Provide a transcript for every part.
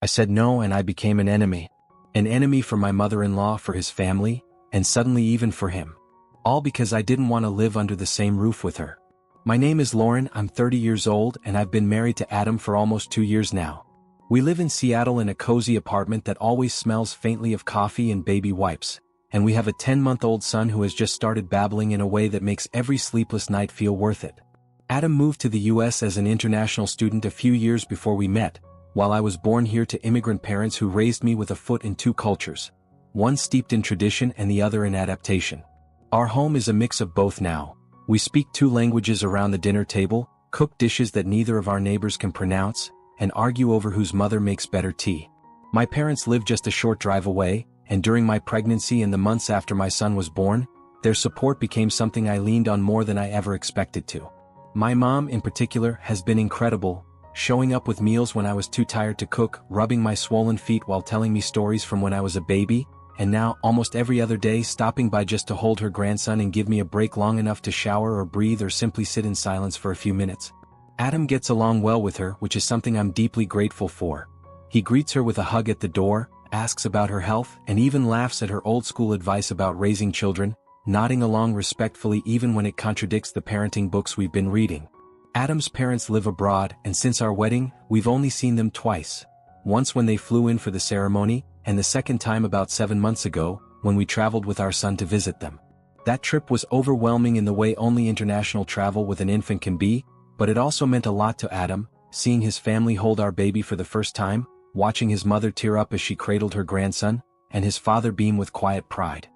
I said no and I became an enemy. An enemy for my mother-in-law, for his family, and suddenly even for him. All because I didn't want to live under the same roof with her. My name is Lauren, I'm 30 years old and I've been married to Adam for almost 2 years now. We live in Seattle in a cozy apartment that always smells faintly of coffee and baby wipes, and we have a 10-month-old son who has just started babbling in a way that makes every sleepless night feel worth it. Adam moved to the US as an international student a few years before we met, while I was born here to immigrant parents who raised me with a foot in two cultures, one steeped in tradition and the other in adaptation. Our home is a mix of both now. We speak 2 languages around the dinner table, cook dishes that neither of our neighbors can pronounce, and argue over whose mother makes better tea. My parents live just a short drive away, and during my pregnancy and the months after my son was born, their support became something I leaned on more than I ever expected to. My mom, in particular, has been incredible, showing up with meals when I was too tired to cook, rubbing my swollen feet while telling me stories from when I was a baby, and now, almost every other day, stopping by just to hold her grandson and give me a break long enough to shower or breathe or simply sit in silence for a few minutes. Adam gets along well with her, which is something I'm deeply grateful for. He greets her with a hug at the door, asks about her health, and even laughs at her old-school advice about raising children, nodding along respectfully even when it contradicts the parenting books we've been reading. Adam's parents live abroad, and since our wedding, we've only seen them twice. Once when they flew in for the ceremony, and the second time about 7 months ago, when we traveled with our son to visit them. That trip was overwhelming in the way only international travel with an infant can be, but it also meant a lot to Adam, seeing his family hold our baby for the first time, watching his mother tear up as she cradled her grandson, and his father beam with quiet pride.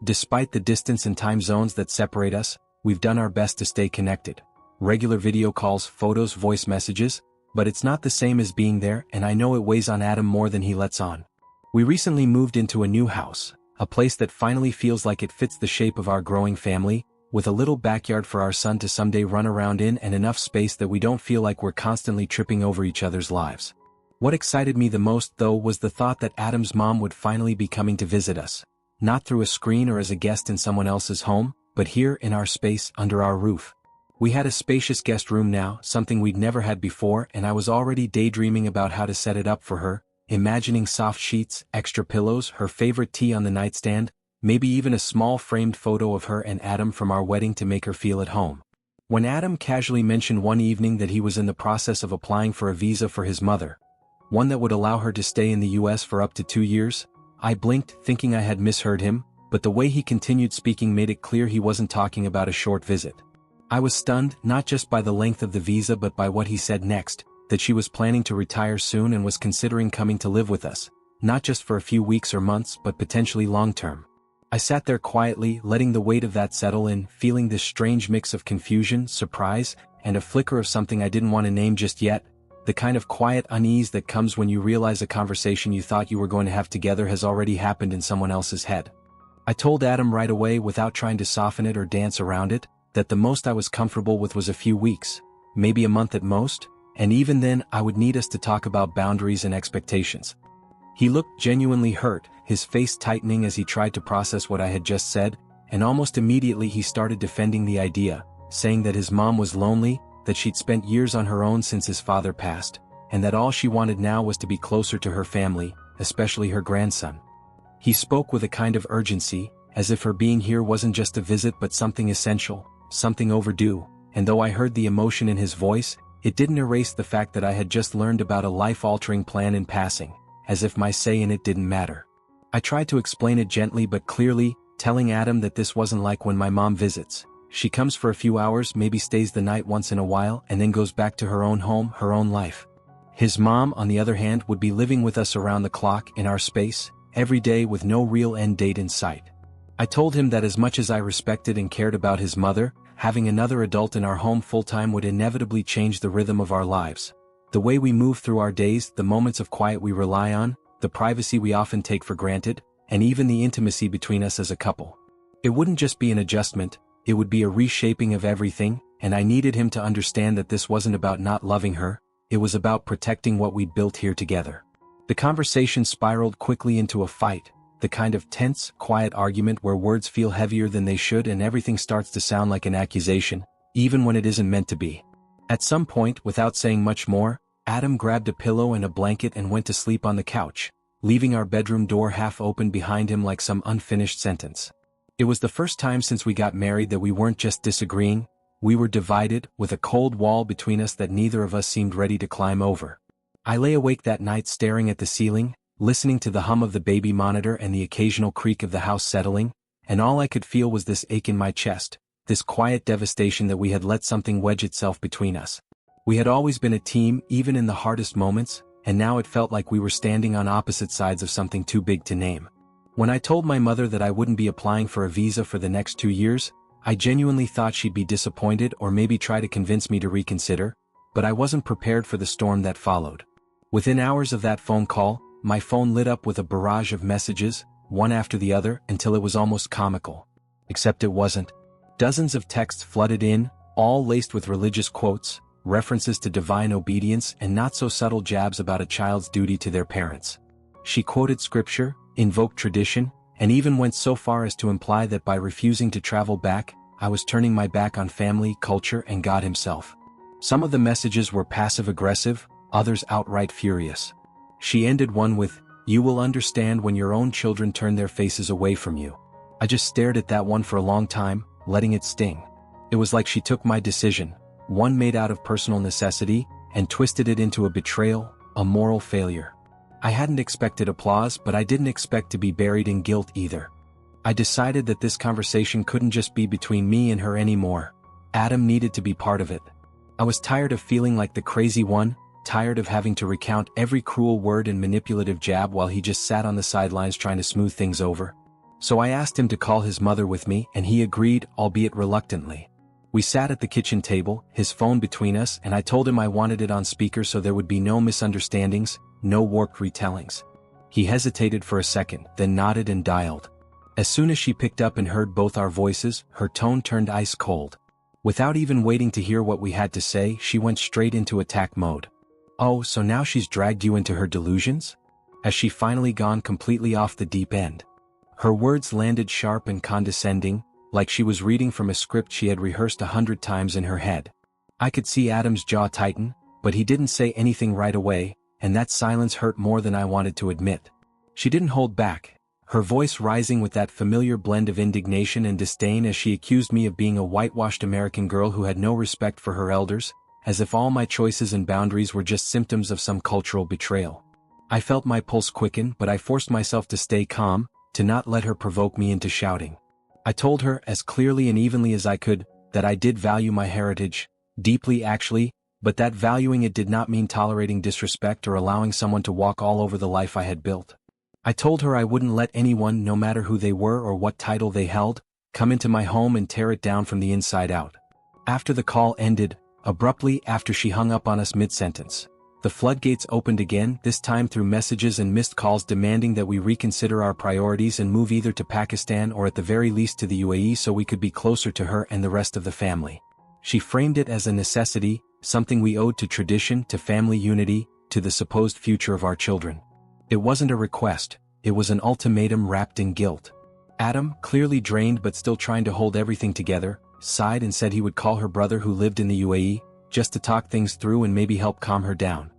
Despite the distance and time zones that separate us, we've done our best to stay connected. Regular video calls, photos, voice messages, but it's not the same as being there, and I know it weighs on Adam more than he lets on. We recently moved into a new house, a place that finally feels like it fits the shape of our growing family, with a little backyard for our son to someday run around in and enough space that we don't feel like we're constantly tripping over each other's lives. What excited me the most, though, was the thought that Adam's mom would finally be coming to visit us. Not through a screen or as a guest in someone else's home, but here in our space under our roof. We had a spacious guest room now, something we'd never had before, and I was already daydreaming about how to set it up for her, imagining soft sheets, extra pillows, her favorite tea on the nightstand, maybe even a small framed photo of her and Adam from our wedding to make her feel at home. When Adam casually mentioned one evening that he was in the process of applying for a visa for his mother, one that would allow her to stay in the US for up to 2 years, I blinked, thinking I had misheard him, but the way he continued speaking made it clear he wasn't talking about a short visit. I was stunned, not just by the length of the visa but by what he said next, that she was planning to retire soon and was considering coming to live with us, not just for a few weeks or months but potentially long-term. I sat there quietly, letting the weight of that settle in, feeling this strange mix of confusion, surprise, and a flicker of something I didn't want to name just yet, the kind of quiet unease that comes when you realize a conversation you thought you were going to have together has already happened in someone else's head. I told Adam right away, without trying to soften it or dance around it, that the most I was comfortable with was a few weeks, maybe a month at most, and even then I would need us to talk about boundaries and expectations. He looked genuinely hurt, his face tightening as he tried to process what I had just said, and almost immediately he started defending the idea, saying that his mom was lonely, that she'd spent years on her own since his father passed, and that all she wanted now was to be closer to her family, especially her grandson. He spoke with a kind of urgency, as if her being here wasn't just a visit but something essential, something overdue, and though I heard the emotion in his voice, it didn't erase the fact that I had just learned about a life-altering plan in passing, as if my say in it didn't matter. I tried to explain it gently but clearly, telling Adam that this wasn't like when my mom visits. She comes for a few hours, maybe stays the night once in a while, and then goes back to her own home, her own life. His mom, on the other hand, would be living with us around the clock, in our space, every day with no real end date in sight. I told him that as much as I respected and cared about his mother, having another adult in our home full-time would inevitably change the rhythm of our lives. The way we move through our days, the moments of quiet we rely on, the privacy we often take for granted, and even the intimacy between us as a couple. It wouldn't just be an adjustment, it would be a reshaping of everything, and I needed him to understand that this wasn't about not loving her, it was about protecting what we'd built here together. The conversation spiraled quickly into a fight, the kind of tense, quiet argument where words feel heavier than they should and everything starts to sound like an accusation, even when it isn't meant to be. At some point, without saying much more, Adam grabbed a pillow and a blanket and went to sleep on the couch, leaving our bedroom door half open behind him like some unfinished sentence. It was the first time since we got married that we weren't just disagreeing, we were divided, with a cold wall between us that neither of us seemed ready to climb over. I lay awake that night staring at the ceiling, listening to the hum of the baby monitor and the occasional creak of the house settling, and all I could feel was this ache in my chest, this quiet devastation that we had let something wedge itself between us. We had always been a team, even in the hardest moments, and now it felt like we were standing on opposite sides of something too big to name. When I told my mother that I wouldn't be applying for a visa for the next 2 years, I genuinely thought she'd be disappointed or maybe try to convince me to reconsider, but I wasn't prepared for the storm that followed. Within hours of that phone call, my phone lit up with a barrage of messages, one after the other, until it was almost comical. Except it wasn't. Dozens of texts flooded in, all laced with religious quotes, references to divine obedience and not-so-subtle jabs about a child's duty to their parents. She quoted scripture, invoked tradition, and even went so far as to imply that by refusing to travel back, I was turning my back on family, culture, and God himself. Some of the messages were passive-aggressive, others outright furious. She ended one with, "You will understand when your own children turn their faces away from you." I just stared at that one for a long time, letting it sting. It was like she took my decision, one made out of personal necessity, and twisted it into a betrayal, a moral failure. I hadn't expected applause, but I didn't expect to be buried in guilt either. I decided that this conversation couldn't just be between me and her anymore. Adam needed to be part of it. I was tired of feeling like the crazy one, tired of having to recount every cruel word and manipulative jab while he just sat on the sidelines trying to smooth things over. So I asked him to call his mother with me, and he agreed, albeit reluctantly. We sat at the kitchen table, his phone between us, and I told him I wanted it on speaker so there would be no misunderstandings, no warped retellings. He hesitated for a second, then nodded and dialed. As soon as she picked up and heard both our voices, her tone turned ice cold. Without even waiting to hear what we had to say, she went straight into attack mode. "Oh, so now she's dragged you into her delusions? Has she finally gone completely off the deep end?" Her words landed sharp and condescending, like she was reading from a script she had rehearsed 100 times in her head. I could see Adam's jaw tighten, but he didn't say anything right away, and that silence hurt more than I wanted to admit. She didn't hold back, her voice rising with that familiar blend of indignation and disdain as she accused me of being a whitewashed American girl who had no respect for her elders, as if all my choices and boundaries were just symptoms of some cultural betrayal. I felt my pulse quicken, but I forced myself to stay calm, to not let her provoke me into shouting. I told her, as clearly and evenly as I could, that I did value my heritage, deeply actually, but that valuing it did not mean tolerating disrespect or allowing someone to walk all over the life I had built. I told her I wouldn't let anyone, no matter who they were or what title they held, come into my home and tear it down from the inside out. After the call ended, abruptly after she hung up on us mid-sentence, the floodgates opened again, this time through messages and missed calls demanding that we reconsider our priorities and move either to Pakistan or at the very least to the UAE so we could be closer to her and the rest of the family. She framed it as a necessity, something we owed to tradition, to family unity, to the supposed future of our children. It wasn't a request, it was an ultimatum wrapped in guilt. Adam, clearly drained but still trying to hold everything together, sighed and said he would call her brother who lived in the UAE, just to talk things through and maybe help calm her down.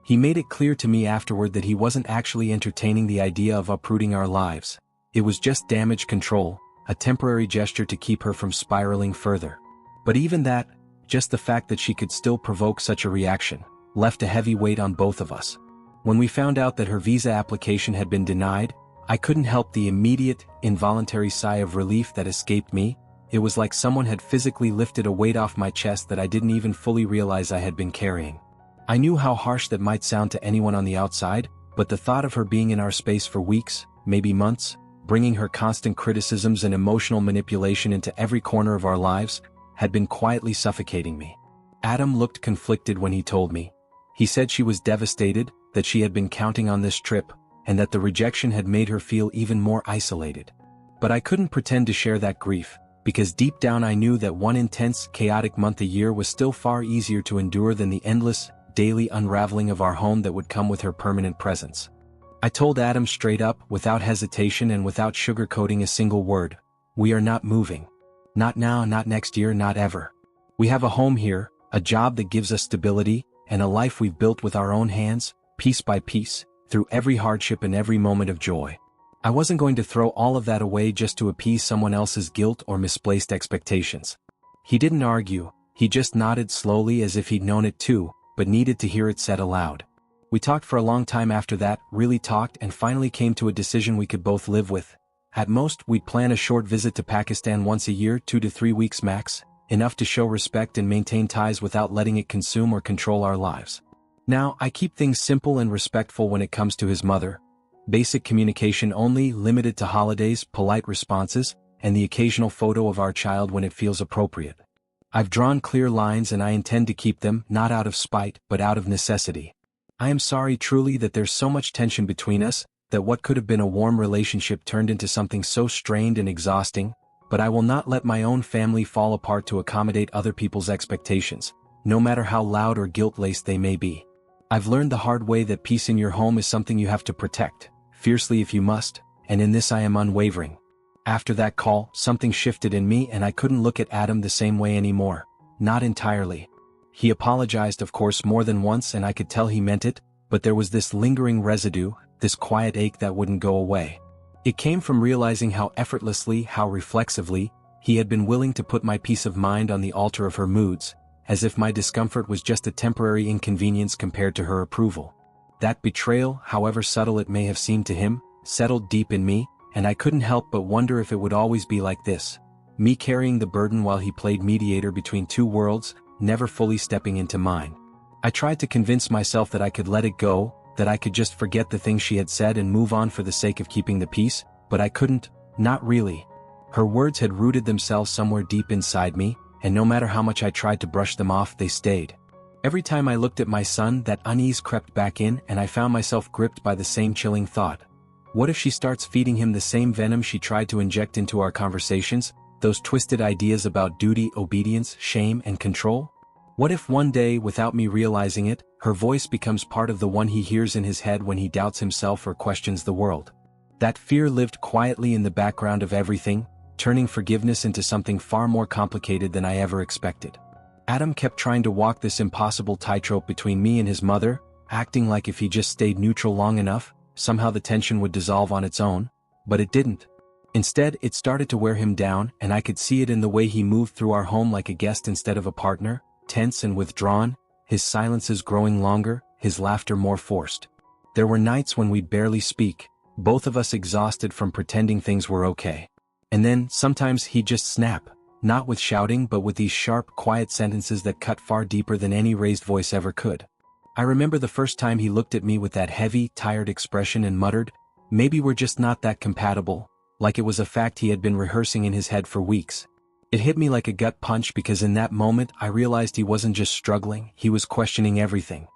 He made it clear to me afterward that he wasn't actually entertaining the idea of uprooting our lives. It was just damage control, a temporary gesture to keep her from spiraling further. But even that, just the fact that she could still provoke such a reaction, left a heavy weight on both of us. When we found out that her visa application had been denied, I couldn't help the immediate, involuntary sigh of relief that escaped me. It was like someone had physically lifted a weight off my chest that I didn't even fully realize I had been carrying. I knew how harsh that might sound to anyone on the outside, but the thought of her being in our space for weeks, maybe months, bringing her constant criticisms and emotional manipulation into every corner of our lives, had been quietly suffocating me. Adam looked conflicted when he told me. He said she was devastated, that she had been counting on this trip, and that the rejection had made her feel even more isolated. But I couldn't pretend to share that grief, because deep down I knew that one intense, chaotic month a year was still far easier to endure than the endless, daily unraveling of our home that would come with her permanent presence. I told Adam straight up, without hesitation and without sugarcoating a single word, "We are not moving. Not now, not next year, not ever. We have a home here, a job that gives us stability, and a life we've built with our own hands, piece by piece, through every hardship and every moment of joy. I wasn't going to throw all of that away just to appease someone else's guilt or misplaced expectations. He didn't argue, he just nodded slowly as if he'd known it too, but needed to hear it said aloud. We talked for a long time after that, really talked, and finally came to a decision we could both live with. At most, we'd plan a short visit to Pakistan once a year, 2 to 3 weeks max, enough to show respect and maintain ties without letting it consume or control our lives. Now, I keep things simple and respectful when it comes to his mother. Basic communication only, limited to holidays, polite responses, and the occasional photo of our child when it feels appropriate. I've drawn clear lines and I intend to keep them, not out of spite, but out of necessity. I am sorry truly that there's so much tension between us, that what could have been a warm relationship turned into something so strained and exhausting, but I will not let my own family fall apart to accommodate other people's expectations, no matter how loud or guilt-laced they may be. I've learned the hard way that peace in your home is something you have to protect, fiercely if you must, and in this I am unwavering. After that call, something shifted in me and I couldn't look at Adam the same way anymore. Not entirely. He apologized of course more than once and I could tell he meant it, but there was this lingering residue, this quiet ache that wouldn't go away. It came from realizing how effortlessly, how reflexively, he had been willing to put my peace of mind on the altar of her moods, as if my discomfort was just a temporary inconvenience compared to her approval. That betrayal, however subtle it may have seemed to him, settled deep in me, and I couldn't help but wonder if it would always be like this. Me carrying the burden while he played mediator between two worlds, never fully stepping into mine. I tried to convince myself that I could let it go, that I could just forget the things she had said and move on for the sake of keeping the peace, but I couldn't, not really. Her words had rooted themselves somewhere deep inside me, and no matter how much I tried to brush them off, they stayed. Every time I looked at my son, that unease crept back in and I found myself gripped by the same chilling thought. What if she starts feeding him the same venom she tried to inject into our conversations, those twisted ideas about duty, obedience, shame, and control? What if one day, without me realizing it, her voice becomes part of the one he hears in his head when he doubts himself or questions the world? That fear lived quietly in the background of everything, turning forgiveness into something far more complicated than I ever expected. Adam kept trying to walk this impossible tightrope between me and his mother, acting like if he just stayed neutral long enough, somehow the tension would dissolve on its own, but it didn't. Instead, it started to wear him down, and I could see it in the way he moved through our home like a guest instead of a partner, tense and withdrawn, his silences growing longer, his laughter more forced. There were nights when we'd barely speak, both of us exhausted from pretending things were okay. And then, sometimes he'd just snap, not with shouting but with these sharp, quiet sentences that cut far deeper than any raised voice ever could. I remember the first time he looked at me with that heavy, tired expression and muttered, "Maybe we're just not that compatible," like it was a fact he had been rehearsing in his head for weeks. It hit me like a gut punch because in that moment I realized he wasn't just struggling, he was questioning everything.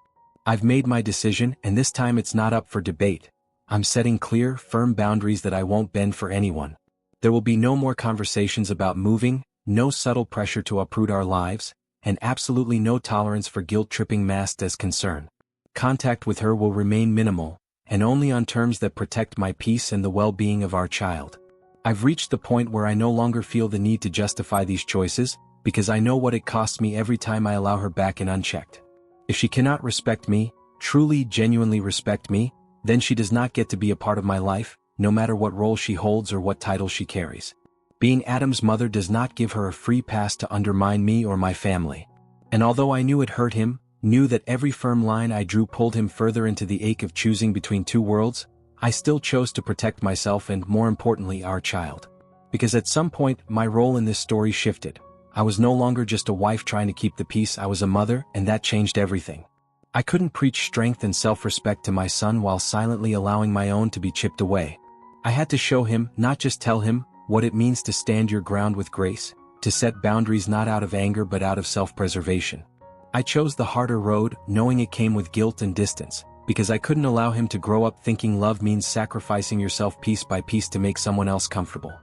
I've made my decision, and this time it's not up for debate. I'm setting clear, firm boundaries that I won't bend for anyone. There will be no more conversations about moving, no subtle pressure to uproot our lives, and absolutely no tolerance for guilt-tripping masked as concern. Contact with her will remain minimal, and only on terms that protect my peace and the well-being of our child. I've reached the point where I no longer feel the need to justify these choices, because I know what it costs me every time I allow her back in unchecked. If she cannot respect me, truly, genuinely respect me, then she does not get to be a part of my life, no matter what role she holds or what title she carries. Being Adam's mother does not give her a free pass to undermine me or my family. And although I knew it hurt him, knew that every firm line I drew pulled him further into the ache of choosing between two worlds, I still chose to protect myself and, more importantly, our child. Because at some point, my role in this story shifted. I was no longer just a wife trying to keep the peace, I was a mother, and that changed everything. I couldn't preach strength and self-respect to my son while silently allowing my own to be chipped away. I had to show him, not just tell him, what it means to stand your ground with grace, to set boundaries not out of anger but out of self-preservation. I chose the harder road, knowing it came with guilt and distance, because I couldn't allow him to grow up thinking love means sacrificing yourself piece by piece to make someone else comfortable.